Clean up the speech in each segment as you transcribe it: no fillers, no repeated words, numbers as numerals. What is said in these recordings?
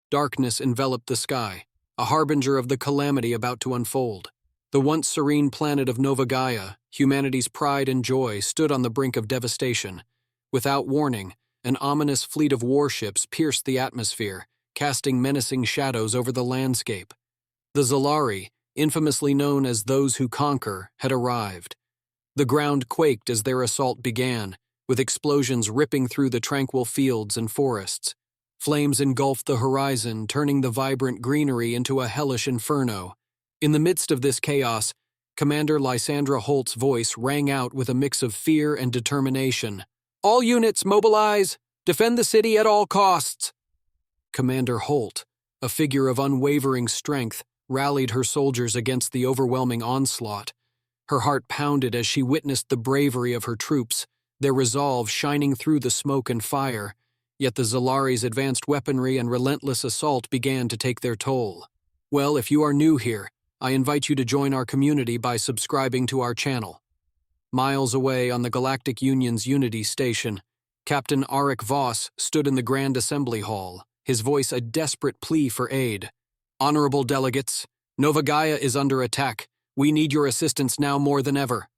darkness enveloped the sky, a harbinger of the calamity about to unfold. The once serene planet of Nova Gaia, humanity's pride and joy, stood on the brink of devastation. Without warning, an ominous fleet of warships pierced the atmosphere, casting menacing shadows over the landscape. The Zalari, infamously known as those who conquer, had arrived. The ground quaked as their assault began, with explosions ripping through the tranquil fields and forests. Flames engulfed the horizon, turning the vibrant greenery into a hellish inferno. In the midst of this chaos, Commander Lysandra Holt's voice rang out with a mix of fear and determination. "All units, mobilize! Defend the city at all costs!" Commander Holt, a figure of unwavering strength, rallied her soldiers against the overwhelming onslaught. Her heart pounded as she witnessed the bravery of her troops, their resolve shining through the smoke and fire. Yet the Zalari's advanced weaponry and relentless assault began to take their toll. Well, if you are new here, I invite you to join our community by subscribing to our channel. Miles away on the Galactic Union's Unity Station, Captain Arik Voss stood in the Grand Assembly Hall, his voice a desperate plea for aid. "Honorable delegates, Nova Gaia is under attack. We need your assistance now more than ever."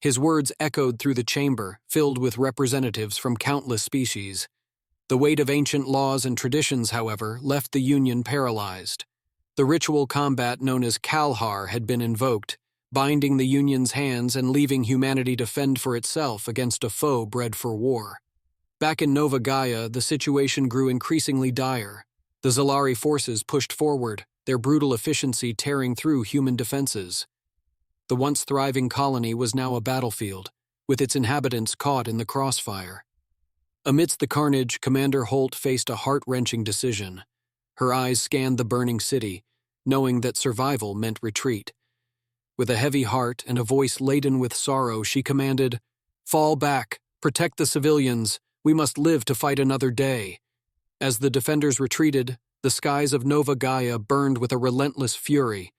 His words echoed through the chamber, filled with representatives from countless species. The weight of ancient laws and traditions, however, left the Union paralyzed. The ritual combat known as Kalhar had been invoked, binding the Union's hands and leaving humanity to fend for itself against a foe bred for war. Back in Nova Gaia, the situation grew increasingly dire. The Zalari forces pushed forward, their brutal efficiency tearing through human defenses. The once thriving colony was now a battlefield, with its inhabitants caught in the crossfire. Amidst the carnage, Commander Holt faced a heart-wrenching decision. Her eyes scanned the burning city, knowing that survival meant retreat. With a heavy heart and a voice laden with sorrow, she commanded, "Fall back, protect the civilians, we must live to fight another day." As the defenders retreated, the skies of Nova Gaia burned with a relentless fury.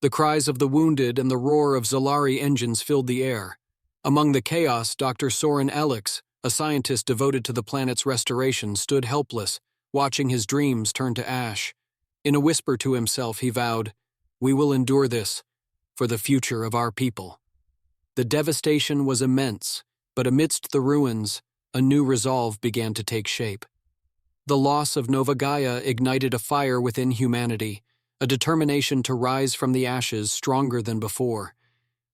The cries of the wounded and the roar of Zalari engines filled the air. Among the chaos, Dr. Soren Alex, a scientist devoted to the planet's restoration, stood helpless, watching his dreams turn to ash. In a whisper to himself, he vowed, "We will endure this, for the future of our people." The devastation was immense, but amidst the ruins, a new resolve began to take shape. The loss of Nova Gaia ignited a fire within humanity, a determination to rise from the ashes stronger than before.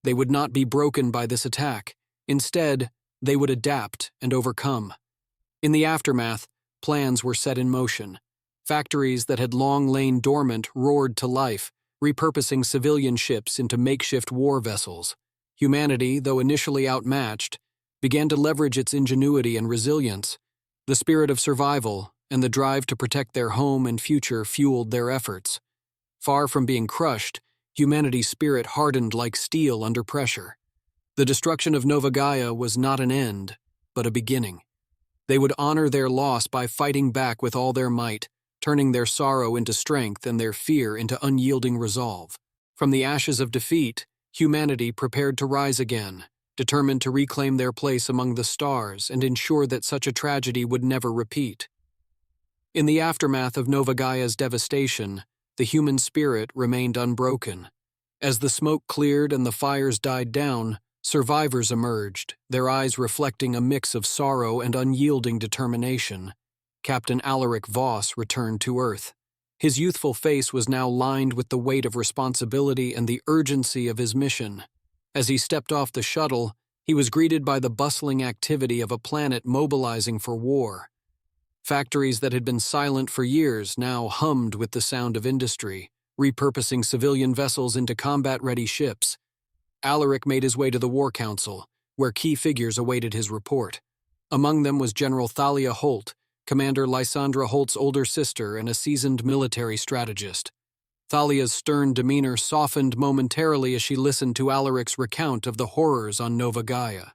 They would not be broken by this attack. Instead, they would adapt and overcome. In the aftermath, plans were set in motion. Factories that had long lain dormant roared to life, repurposing civilian ships into makeshift war vessels. Humanity, though initially outmatched, began to leverage its ingenuity and resilience. The spirit of survival and the drive to protect their home and future fueled their efforts. Far from being crushed, humanity's spirit hardened like steel under pressure. The destruction of Nova Gaia was not an end, but a beginning. They would honor their loss by fighting back with all their might, turning their sorrow into strength and their fear into unyielding resolve. From the ashes of defeat, humanity prepared to rise again, determined to reclaim their place among the stars and ensure that such a tragedy would never repeat. In the aftermath of Nova Gaia's devastation, the human spirit remained unbroken. As the smoke cleared and the fires died down, survivors emerged, their eyes reflecting a mix of sorrow and unyielding determination. Captain Alaric Voss returned to Earth. His youthful face was now lined with the weight of responsibility and the urgency of his mission. As he stepped off the shuttle, he was greeted by the bustling activity of a planet mobilizing for war. Factories that had been silent for years now hummed with the sound of industry, repurposing civilian vessels into combat-ready ships. Alaric made his way to the War Council, where key figures awaited his report. Among them was General Thalia Holt, Commander Lysandra Holt's older sister and a seasoned military strategist. Thalia's stern demeanor softened momentarily as she listened to Alaric's recount of the horrors on Nova Gaia.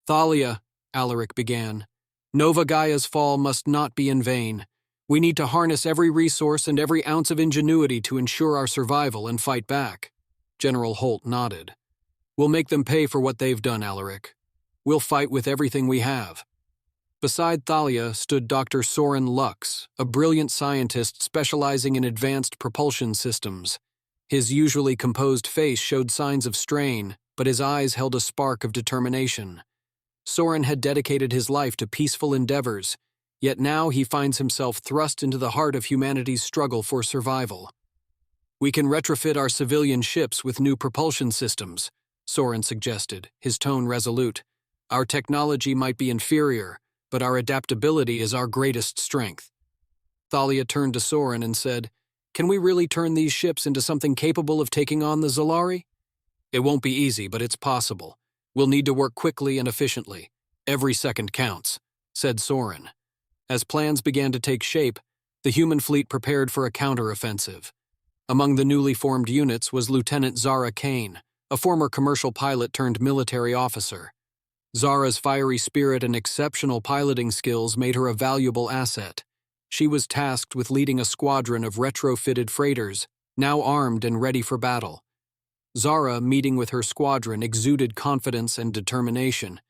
"Thalia," Alaric began, "Nova Gaia's fall must not be in vain. We need to harness every resource and every ounce of ingenuity to ensure our survival and fight back." General Holt nodded. "We'll make them pay for what they've done, Alaric. We'll fight with everything we have." Beside Thalia stood Dr. Soren Lux, a brilliant scientist specializing in advanced propulsion systems. His usually composed face showed signs of strain, but his eyes held a spark of determination. Soren had dedicated his life to peaceful endeavors, yet now he finds himself thrust into the heart of humanity's struggle for survival. "We can retrofit our civilian ships with new propulsion systems," Soren suggested, his tone resolute. "Our technology might be inferior, but our adaptability is our greatest strength." Thalia turned to Soren and said, "Can we really turn these ships into something capable of taking on the Zalari?" "It won't be easy, but it's possible. We'll need to work quickly and efficiently. Every second counts," said Soren. As plans began to take shape, the human fleet prepared for a counteroffensive. Among the newly formed units was Lieutenant Zara Kane, a former commercial pilot turned military officer. Zara's fiery spirit and exceptional piloting skills made her a valuable asset. She was tasked with leading a squadron of retrofitted freighters, now armed and ready for battle. Zara, meeting with her squadron, exuded confidence and determination.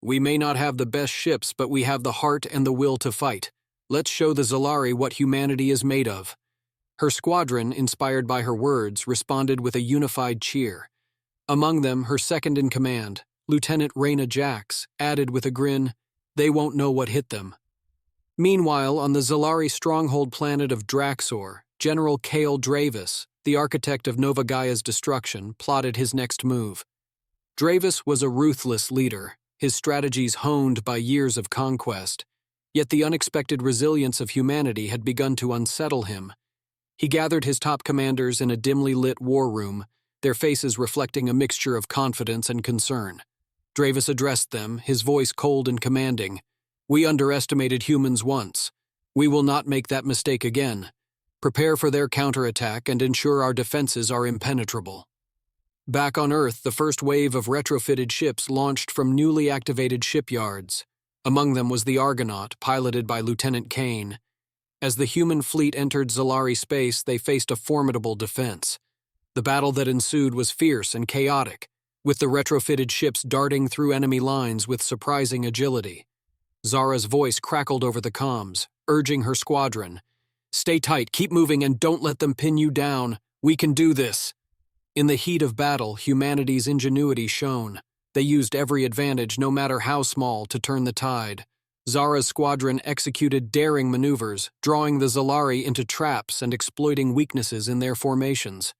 "We may not have the best ships, but we have the heart and the will to fight. Let's show the Zalari what humanity is made of." Her squadron, inspired by her words, responded with a unified cheer. Among them, her second-in-command, Lieutenant Raina Jax, added with a grin, "They won't know what hit them." Meanwhile, on the Zalari stronghold planet of Draxor, General Kael Dravis, the architect of Nova Gaia's destruction, plotted his next move. Dravis was a ruthless leader, his strategies honed by years of conquest, yet the unexpected resilience of humanity had begun to unsettle him. He gathered his top commanders in a dimly lit war room, their faces reflecting a mixture of confidence and concern. Dravis addressed them, his voice cold and commanding. "We underestimated humans once. We will not make that mistake again. Prepare for their counterattack and ensure our defenses are impenetrable." Back on Earth, the first wave of retrofitted ships launched from newly activated shipyards. Among them was the Argonaut, piloted by Lieutenant Kane. As the human fleet entered Zalari space, they faced a formidable defense. The battle that ensued was fierce and chaotic, with the retrofitted ships darting through enemy lines with surprising agility. Zara's voice crackled over the comms, urging her squadron, "Stay tight, keep moving, and don't let them pin you down. We can do this." In the heat of battle, humanity's ingenuity shone. They used every advantage, no matter how small, to turn the tide. Zara's squadron executed daring maneuvers, drawing the Zalari into traps and exploiting weaknesses in their formations.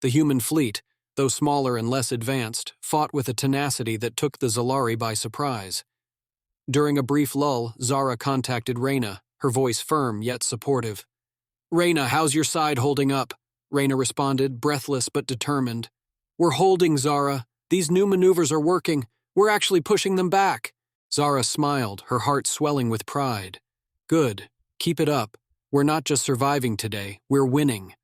The human fleet, though smaller and less advanced, fought with a tenacity that took the Zalari by surprise. During a brief lull, Zara contacted Raina, her voice firm yet supportive. "Raina, how's your side holding up?" Raina responded, breathless but determined. "We're holding, Zara. These new maneuvers are working. We're actually pushing them back." Zara smiled, her heart swelling with pride. "Good. Keep it up. We're not just surviving today, we're winning."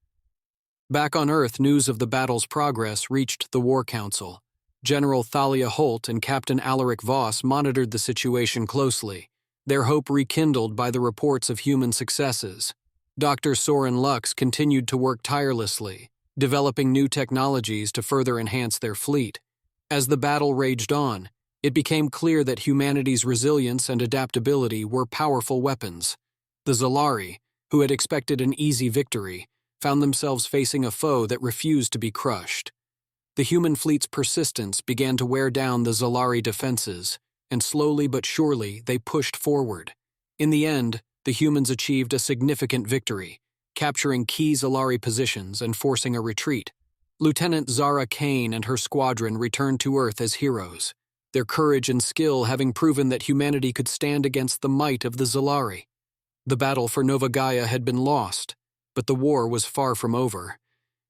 Back on Earth, news of the battle's progress reached the War Council. General Thalia Holt and Captain Alaric Voss monitored the situation closely, their hope rekindled by the reports of human successes. Dr. Soren Lux continued to work tirelessly, developing new technologies to further enhance their fleet. As the battle raged on, it became clear that humanity's resilience and adaptability were powerful weapons. The Zalari, who had expected an easy victory, found themselves facing a foe that refused to be crushed. The human fleet's persistence began to wear down the Zalari defenses, and slowly but surely they pushed forward. In the end, the humans achieved a significant victory, capturing key Zalari positions and forcing a retreat. Lieutenant Zara Kane and her squadron returned to Earth as heroes, their courage and skill having proven that humanity could stand against the might of the Zalari. The battle for Nova Gaia had been lost, but the war was far from over.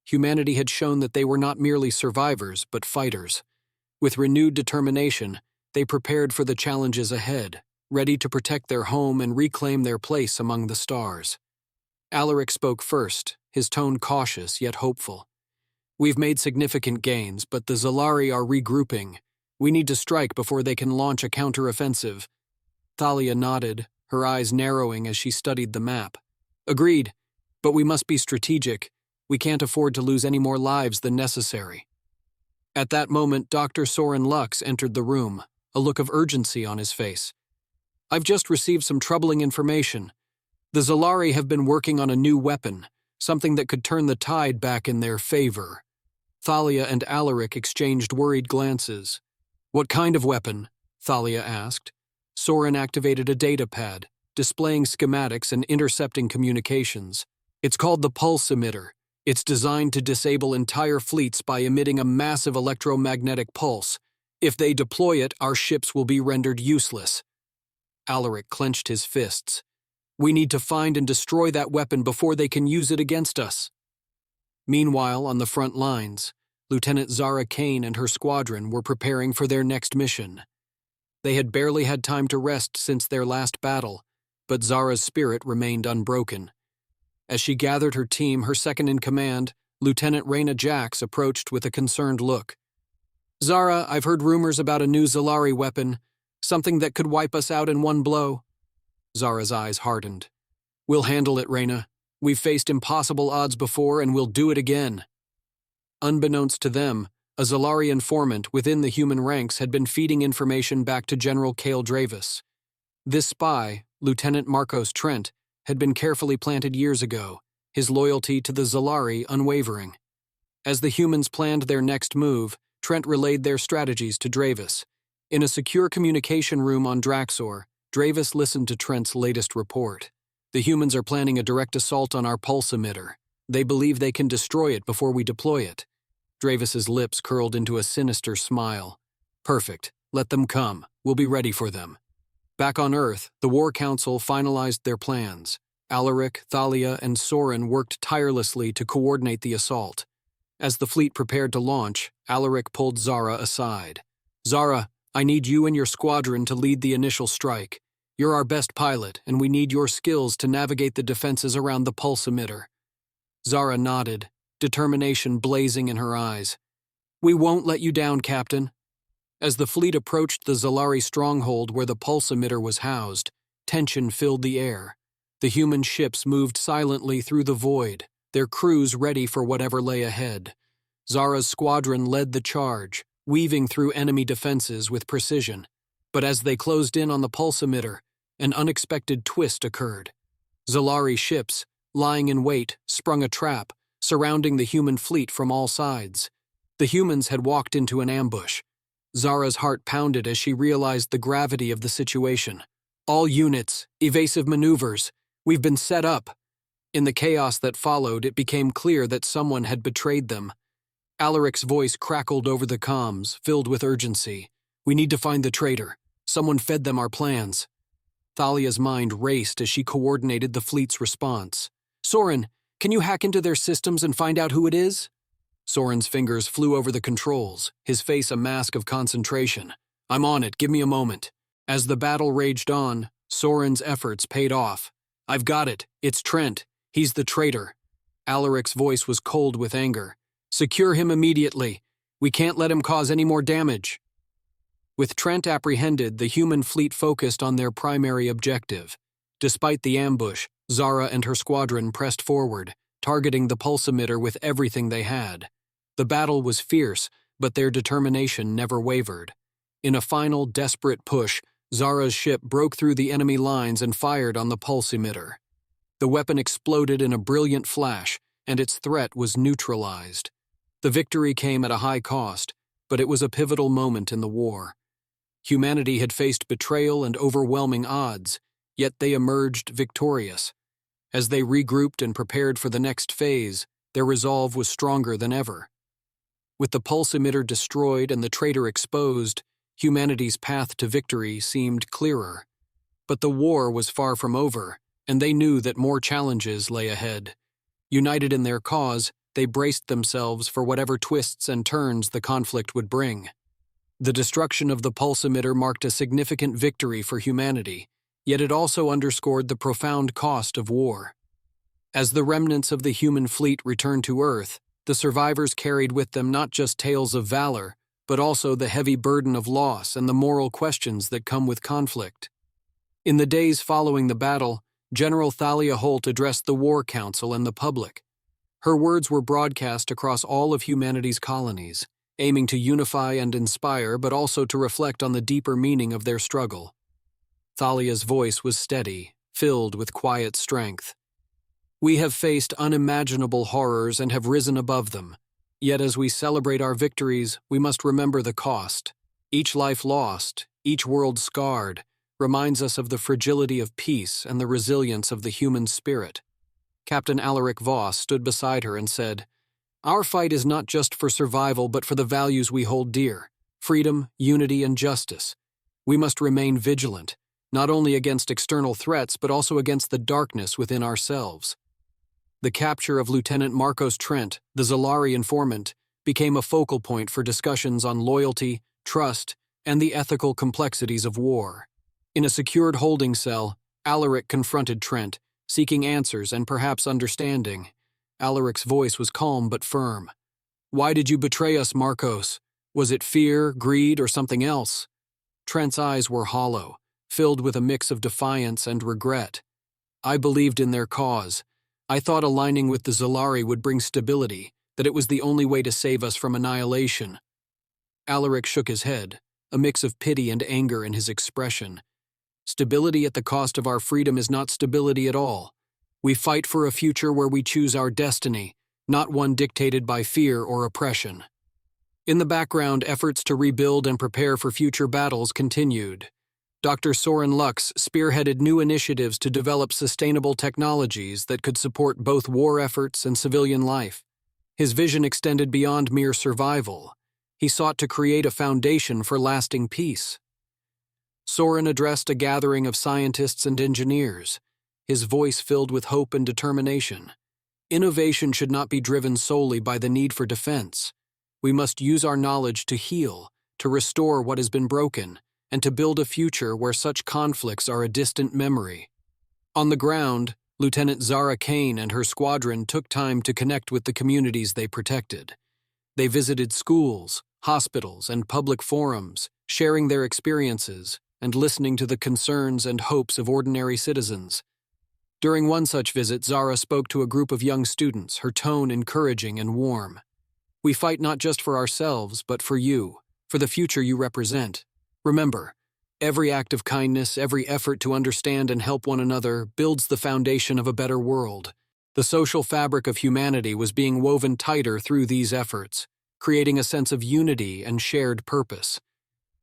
Humanity had shown that they were not merely survivors, but fighters. With renewed determination, they prepared for the challenges ahead, ready to protect their home and reclaim their place among the stars. Alaric spoke first, his tone cautious yet hopeful. "We've made significant gains, but the Zalari are regrouping. We need to strike before they can launch a counteroffensive." Thalia nodded, her eyes narrowing as she studied the map. "Agreed, but we must be strategic. We can't afford to lose any more lives than necessary." At that moment, Dr. Soren Lux entered the room, a look of urgency on his face. I've just received some troubling information. The Zalari have been working on a new weapon, something that could turn the tide back in their favor. Thalia and Alaric exchanged worried glances. What kind of weapon? Thalia asked. Soren activated a data pad, displaying schematics and intercepting communications. It's called the pulse emitter. It's designed to disable entire fleets by emitting a massive electromagnetic pulse. If they deploy it, our ships will be rendered useless. Alaric clenched his fists. We need to find and destroy that weapon before they can use it against us. Meanwhile, on the front lines, Lieutenant Zara Kane and her squadron were preparing for their next mission. They had barely had time to rest since their last battle, but Zara's spirit remained unbroken. As she gathered her team, her second-in-command, Lieutenant Raina Jax, approached with a concerned look. Zara, I've heard rumors about a new Zalari weapon, something that could wipe us out in one blow. Zara's eyes hardened. We'll handle it, Raina. We've faced impossible odds before, and we'll do it again. Unbeknownst to them, a Zalari informant within the human ranks had been feeding information back to General Cale Dravis. This spy, Lieutenant Marcos Trent, had been carefully planted years ago, his loyalty to the Zalari unwavering. As the humans planned their next move, Trent relayed their strategies to Dravis. In a secure communication room on Draxor, Dravis listened to Trent's latest report. The humans are planning a direct assault on our pulse emitter. They believe they can destroy it before we deploy it. Dravis's lips curled into a sinister smile. Perfect. Let them come. We'll be ready for them. Back on Earth, the War Council finalized their plans. Alaric, Thalia, and Soren worked tirelessly to coordinate the assault. As the fleet prepared to launch, Alaric pulled Zara aside. Zara, I need you and your squadron to lead the initial strike. You're our best pilot, and we need your skills to navigate the defenses around the pulse emitter. Zara nodded, determination blazing in her eyes. We won't let you down, Captain. As the fleet approached the Zalari stronghold where the pulse emitter was housed, tension filled the air. The human ships moved silently through the void, their crews ready for whatever lay ahead. Zara's squadron led the charge, weaving through enemy defenses with precision. But as they closed in on the pulse emitter, an unexpected twist occurred. Zalari ships, lying in wait, sprung a trap, surrounding the human fleet from all sides. The humans had walked into an ambush. Zara's heart pounded as she realized the gravity of the situation. All units, evasive maneuvers. We've been set up. In the chaos that followed, it became clear that someone had betrayed them. Alaric's voice crackled over the comms, filled with urgency. We need to find the traitor. Someone fed them our plans. Thalia's mind raced as she coordinated the fleet's response. Soren, can you hack into their systems and find out who it is? Soren's fingers flew over the controls, his face a mask of concentration. I'm on it, give me a moment. As the battle raged on, Soren's efforts paid off. I've got it, it's Trent. He's the traitor. Alaric's voice was cold with anger. Secure him immediately. We can't let him cause any more damage. With Trent apprehended, the human fleet focused on their primary objective. Despite the ambush, Zara and her squadron pressed forward, targeting the pulse emitter with everything they had. The battle was fierce, but their determination never wavered. In a final, desperate push, Zara's ship broke through the enemy lines and fired on the pulse emitter. The weapon exploded in a brilliant flash, and its threat was neutralized. The victory came at a high cost, but it was a pivotal moment in the war. Humanity had faced betrayal and overwhelming odds, yet they emerged victorious. As they regrouped and prepared for the next phase, their resolve was stronger than ever. With the pulse emitter destroyed and the traitor exposed, humanity's path to victory seemed clearer. But the war was far from over, and they knew that more challenges lay ahead. United in their cause, they braced themselves for whatever twists and turns the conflict would bring. The destruction of the pulse emitter marked a significant victory for humanity, yet it also underscored the profound cost of war. As the remnants of the human fleet returned to Earth, the survivors carried with them not just tales of valor, but also the heavy burden of loss and the moral questions that come with conflict. In the days following the battle, General Thalia Holt addressed the War Council and the public. Her words were broadcast across all of humanity's colonies, aiming to unify and inspire, but also to reflect on the deeper meaning of their struggle. Thalia's voice was steady, filled with quiet strength. We have faced unimaginable horrors and have risen above them. Yet as we celebrate our victories, we must remember the cost. Each life lost, each world scarred, reminds us of the fragility of peace and the resilience of the human spirit. Captain Alaric Voss stood beside her and said, "Our fight is not just for survival but for the values we hold dear: freedom, unity, and justice. We must remain vigilant, not only against external threats but also against the darkness within ourselves." The capture of Lieutenant Marcos Trent, the Zalari informant, became a focal point for discussions on loyalty, trust, and the ethical complexities of war. In a secured holding cell, Alaric confronted Trent, seeking answers and perhaps understanding. Alaric's voice was calm but firm. "Why did you betray us, Marcos? Was it fear, greed, or something else?" Trent's eyes were hollow, filled with a mix of defiance and regret. "I believed in their cause. I thought aligning with the Zalari would bring stability, that it was the only way to save us from annihilation." Alaric shook his head, a mix of pity and anger in his expression. "Stability at the cost of our freedom is not stability at all. We fight for a future where we choose our destiny, not one dictated by fear or oppression." In the background, efforts to rebuild and prepare for future battles continued. Dr. Soren Lux spearheaded new initiatives to develop sustainable technologies that could support both war efforts and civilian life. His vision extended beyond mere survival. He sought to create a foundation for lasting peace. Soren addressed a gathering of scientists and engineers, his voice filled with hope and determination. Innovation should not be driven solely by the need for defense. We must use our knowledge to heal, to restore what has been broken, and to build a future where such conflicts are a distant memory. On the ground, Lieutenant Zara Kane and her squadron took time to connect with the communities they protected. They visited schools, hospitals, and public forums, sharing their experiences and listening to the concerns and hopes of ordinary citizens. During one such visit, Zara spoke to a group of young students, her tone encouraging and warm. "We fight not just for ourselves, but for you, for the future you represent. Remember, every act of kindness, every effort to understand and help one another builds the foundation of a better world." The social fabric of humanity was being woven tighter through these efforts, creating a sense of unity and shared purpose.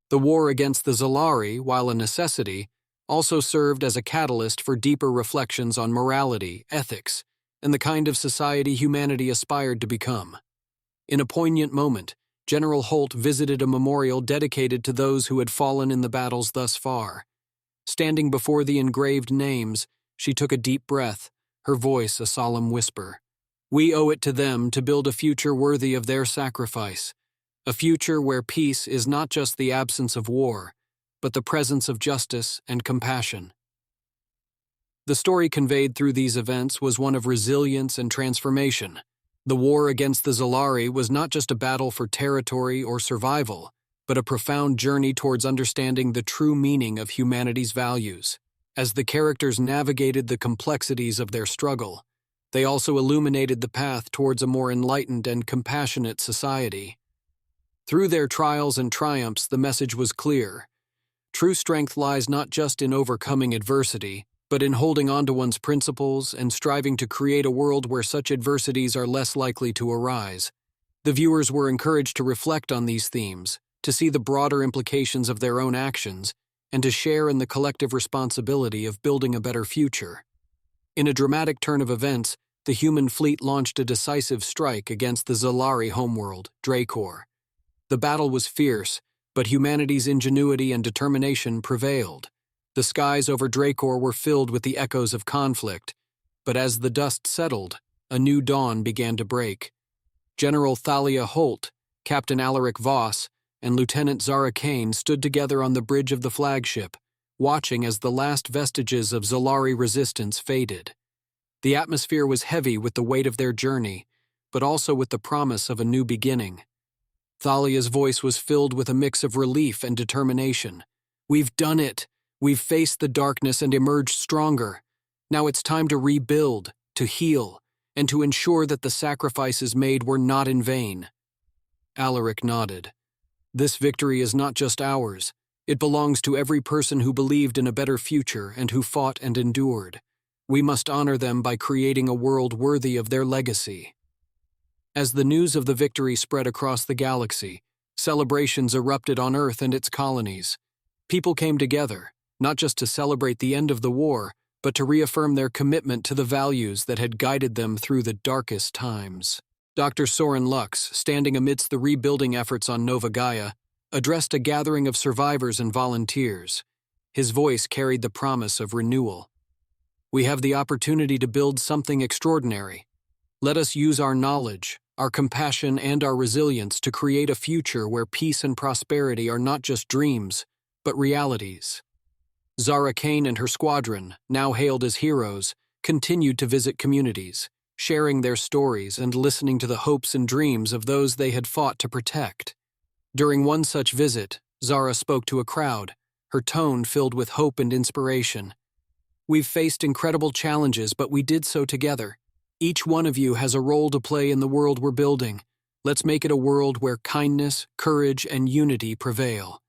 The war against the Zalari, while a necessity, also served as a catalyst for deeper reflections on morality, ethics, and the kind of society humanity aspired to become. In a poignant moment, General Holt visited a memorial dedicated to those who had fallen in the battles thus far. Standing before the engraved names, she took a deep breath, her voice a solemn whisper. "We owe it to them to build a future worthy of their sacrifice, a future where peace is not just the absence of war, but the presence of justice and compassion." The story conveyed through these events was one of resilience and transformation. The war against the Zalari was not just a battle for territory or survival, but a profound journey towards understanding the true meaning of humanity's values. As the characters navigated the complexities of their struggle, they also illuminated the path towards a more enlightened and compassionate society. Through their trials and triumphs, the message was clear. True strength lies not just in overcoming adversity, but in holding on to one's principles and striving to create a world where such adversities are less likely to arise. The viewers were encouraged to reflect on these themes, to see the broader implications of their own actions, and to share in the collective responsibility of building a better future. In a dramatic turn of events, the human fleet launched a decisive strike against the Zalari homeworld, Dracor. The battle was fierce, but humanity's ingenuity and determination prevailed. The skies over Dracor were filled with the echoes of conflict, but as the dust settled, a new dawn began to break. General Thalia Holt, Captain Alaric Voss, and Lieutenant Zara Kane stood together on the bridge of the flagship, watching as the last vestiges of Zalari resistance faded. The atmosphere was heavy with the weight of their journey, but also with the promise of a new beginning. Thalia's voice was filled with a mix of relief and determination. "We've done it! We've faced the darkness and emerged stronger. Now it's time to rebuild, to heal, and to ensure that the sacrifices made were not in vain." Alaric nodded. "This victory is not just ours, It belongs to every person who believed in a better future and who fought and endured. We must honor them by creating a world worthy of their legacy. As the news of the victory spread across the galaxy, celebrations erupted on Earth and its colonies. People came together, not just to celebrate the end of the war, but to reaffirm their commitment to the values that had guided them through the darkest times. Dr. Soren Lux, standing amidst the rebuilding efforts on Nova Gaia, addressed a gathering of survivors and volunteers. His voice carried the promise of renewal. We have the opportunity to build something extraordinary. Let us use our knowledge, our compassion, and our resilience to create a future where peace and prosperity are not just dreams, but realities. Zara Kane and her squadron, now hailed as heroes, continued to visit communities, sharing their stories and listening to the hopes and dreams of those they had fought to protect. During one such visit, Zara spoke to a crowd, her tone filled with hope and inspiration. We've faced incredible challenges, but we did so together. Each one of you has a role to play in the world we're building. Let's make it a world where kindness, courage, and unity prevail.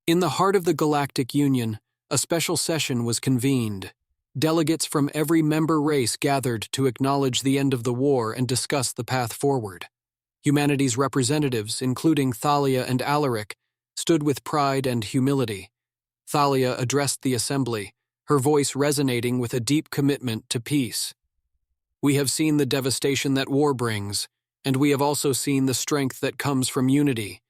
In the heart of the Galactic Union, a special session was convened. Delegates from every member race gathered to acknowledge the end of the war and discuss the path forward. Humanity's representatives, including Thalia and Alaric, stood with pride and humility. Thalia addressed the assembly, her voice resonating with a deep commitment to peace. We have seen the devastation that war brings, and we have also seen the strength that comes from unity.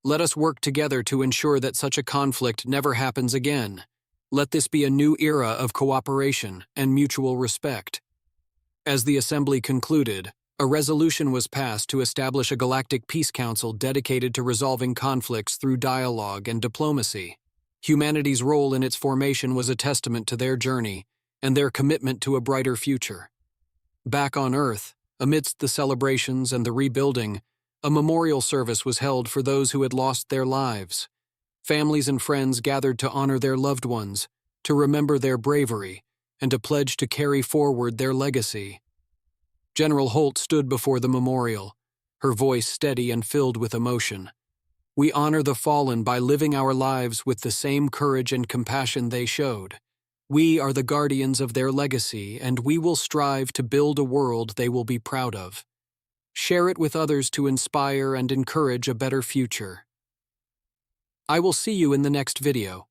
Let us work together to ensure that such a conflict never happens again. Let this be a new era of cooperation and mutual respect. As the assembly concluded, a resolution was passed to establish a Galactic Peace Council dedicated to resolving conflicts through dialogue and diplomacy. Humanity's role in its formation was a testament to their journey and their commitment to a brighter future. Back on Earth, amidst the celebrations and the rebuilding, a memorial service was held for those who had lost their lives. Families and friends gathered to honor their loved ones, to remember their bravery, and to pledge to carry forward their legacy. General Holt stood before the memorial, her voice steady and filled with emotion. We honor the fallen by living our lives with the same courage and compassion they showed. We are the guardians of their legacy, and we will strive to build a world they will be proud of. Share it with others to inspire and encourage a better future. I will see you in the next video.